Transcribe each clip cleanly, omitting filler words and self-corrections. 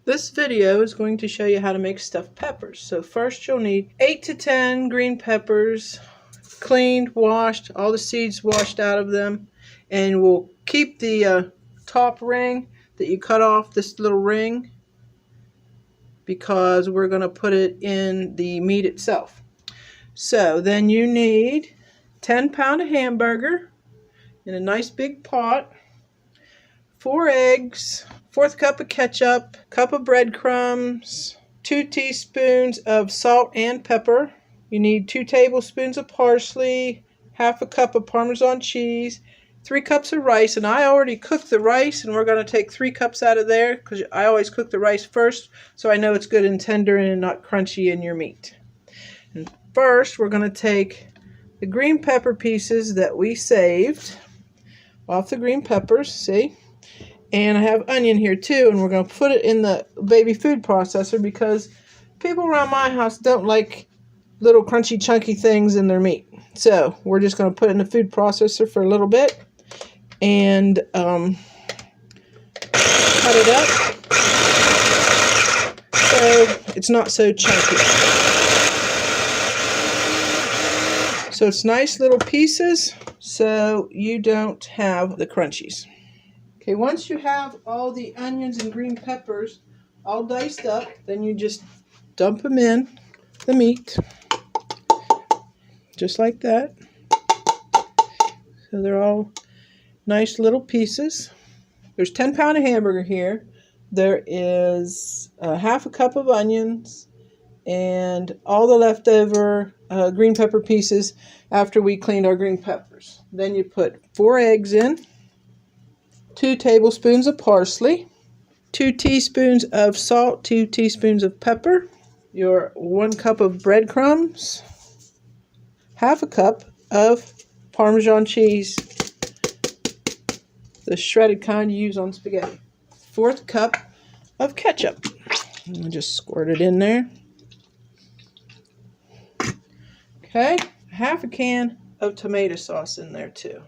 This video is going to show you how to make stuffed peppers. So first you'll need 8 to 10 green peppers, cleaned, washed, all the seeds washed out of them. And we'll keep the top ring that you cut off, this little ring, because we're going to put it in the meat itself. So then you need 10-pound of hamburger in a nice big pot, 4 eggs, 1/4 cup of ketchup, cup of breadcrumbs, 2 teaspoons of salt and pepper. You need 2 tablespoons of parsley, 1/2 cup of Parmesan cheese, 3 cups of rice, and I already cooked the rice, and we're going to take 3 cups out of there because I always cook the rice first so I know it's good and tender and not crunchy in your meat. And first we're going to take the green pepper pieces that we saved off the green peppers, see? And I have onion here too, and we're going to put it in the baby food processor because people around my house don't like little crunchy chunky things in their meat. So we're just going to put it in the food processor for a little bit and cut it up so it's not so chunky. So it's nice little pieces so you don't have the crunchies. Okay, once you have all the onions and green peppers all diced up, then you just dump them in the meat, just like that. So they're all nice little pieces. There's 10-pound of hamburger here. There is 1/2 cup of onions and all the leftover green pepper pieces after we cleaned our green peppers. Then you put 4 eggs in, 2 tablespoons of parsley, 2 teaspoons of salt, 2 teaspoons of pepper, your 1 cup of breadcrumbs, 1/2 cup of Parmesan cheese, the shredded kind you use on spaghetti, 1/4 cup of ketchup. And just squirt it in there. Okay, 1/2 can of tomato sauce in there too.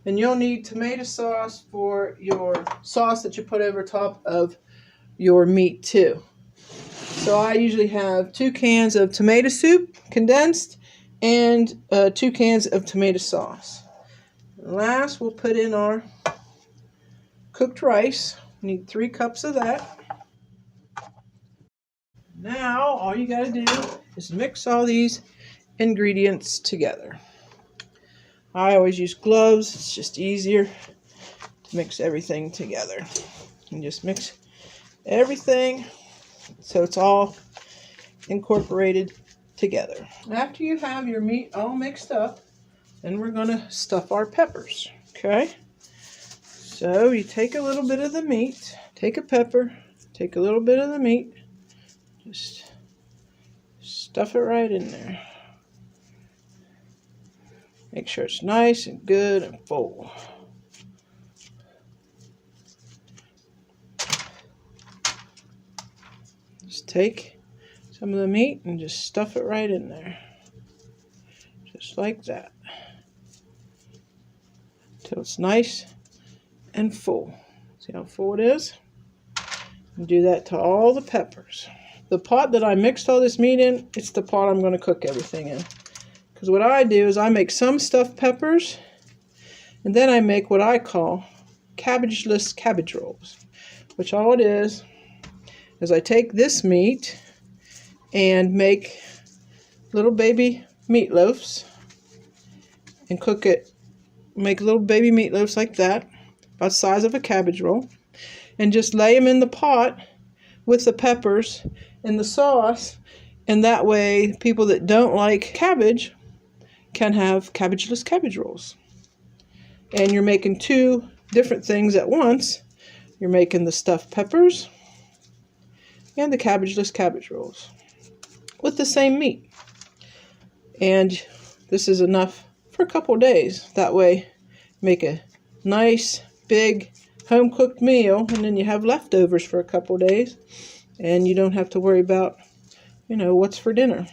And you'll need tomato sauce for your sauce that you put over top of your meat too. So I usually have 2 cans of tomato soup, condensed, and 2 cans of tomato sauce. And last, we'll put in our cooked rice. We need 3 cups of that. Now, all you got to do is mix all these ingredients together. I always use gloves. It's just easier to mix everything together. And just mix everything so it's all incorporated together. After you have your meat all mixed up, then we're going to stuff our peppers. Okay? So you take a little bit of the meat, take a pepper, take a little bit of the meat, just stuff it right in there. Make sure it's nice and good and full. Just take some of the meat and just stuff it right in there. Just like that. Till it's nice and full. See how full it is? And do that to all the peppers. The pot that I mixed all this meat in, it's the pot I'm going to cook everything in. Because what I do is I make some stuffed peppers, and then I make what I call cabbage-less cabbage rolls. Which all it is I take this meat and make little baby meatloafs and cook it, make little baby meatloafs like that, about the size of a cabbage roll, and just lay them in the pot with the peppers and the sauce, and that way people that don't like cabbage can have cabbage-less cabbage rolls. And you're making 2 different things at once. You're making the stuffed peppers and the cabbage-less cabbage rolls with the same meat. And this is enough for a couple days. That way, make a nice, big, home-cooked meal, and then you have leftovers for a couple days, and you don't have to worry about, what's for dinner.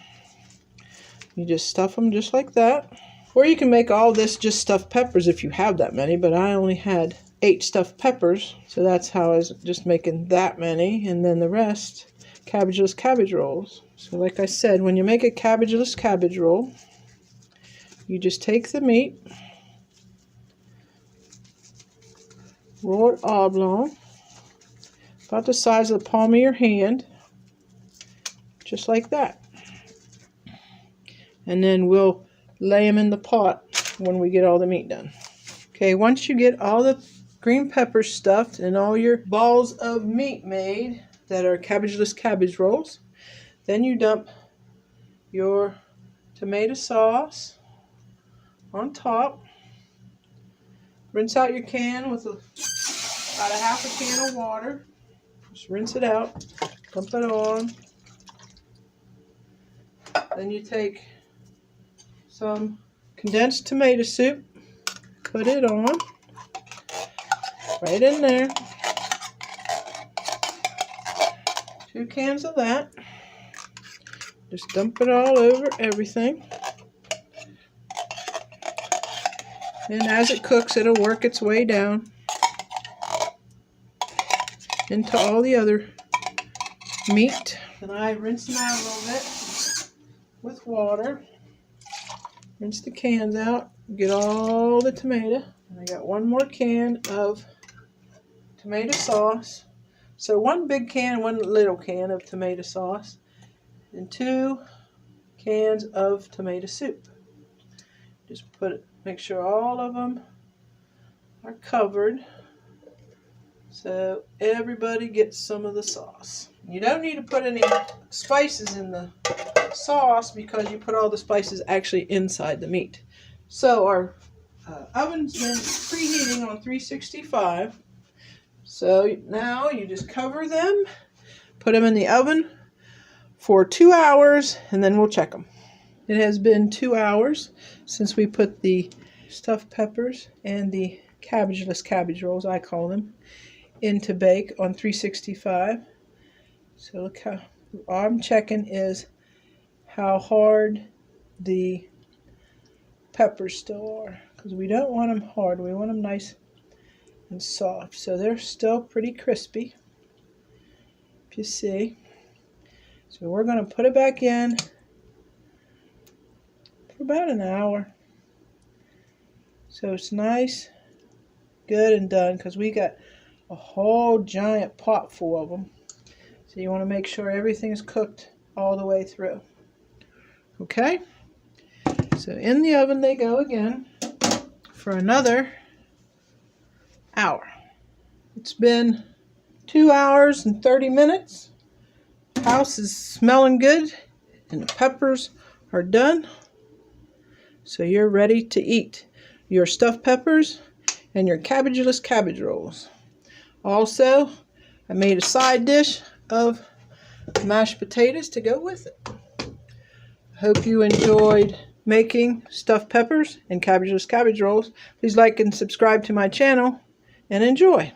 You just stuff them just like that. Or you can make all this just stuffed peppers if you have that many, but I only had 8 stuffed peppers, so that's how I was just making that many, and then the rest cabbageless cabbage rolls. So like I said, when you make a cabbageless cabbage roll, you just take the meat, roll it oblong, about the size of the palm of your hand, just like that. And then we'll lay them in the pot when we get all the meat done. Okay, once you get all the green peppers stuffed and all your balls of meat made that are cabbageless cabbage rolls, then you dump your tomato sauce on top. Rinse out your can with about a half a can of water. Just rinse it out, dump it on. Then you take some condensed tomato soup, put it on, right in there. 2 cans of that. Just dump it all over everything. And as it cooks, it'll work its way down into all the other meat. And I rinse them out a little bit with water. Rinse the cans out, get all the tomato. And I got 1 more can of tomato sauce. So 1 big can, 1 little can of tomato sauce, and 2 cans of tomato soup. Just make sure all of them are covered so everybody gets some of the sauce. You don't need to put any spices in the sauce because you put all the spices actually inside the meat. So our oven's been preheating on 365. So now you just cover them, put them in the oven for 2 hours, and then we'll check them. It has been 2 hours since we put the stuffed peppers and the cabbageless cabbage rolls, I call them, into bake on 365. So look how all I'm checking is how hard the peppers still are, because we don't want them hard, we want them nice and soft. So they're still pretty crispy, if you see. So we're going to put it back in for about an hour. So it's nice, good and done, because we got a whole giant pot full of them. So you want to make sure everything is cooked all the way through. Okay? So in the oven they go again for another hour. It's been 2 hours and 30 minutes. The house is smelling good and the peppers are done. So you're ready to eat your stuffed peppers and your cabbageless cabbage rolls. Also, I made a side dish of mashed potatoes to go with it. I hope you enjoyed making stuffed peppers and cabbageless cabbage rolls. Please like and subscribe to my channel and enjoy.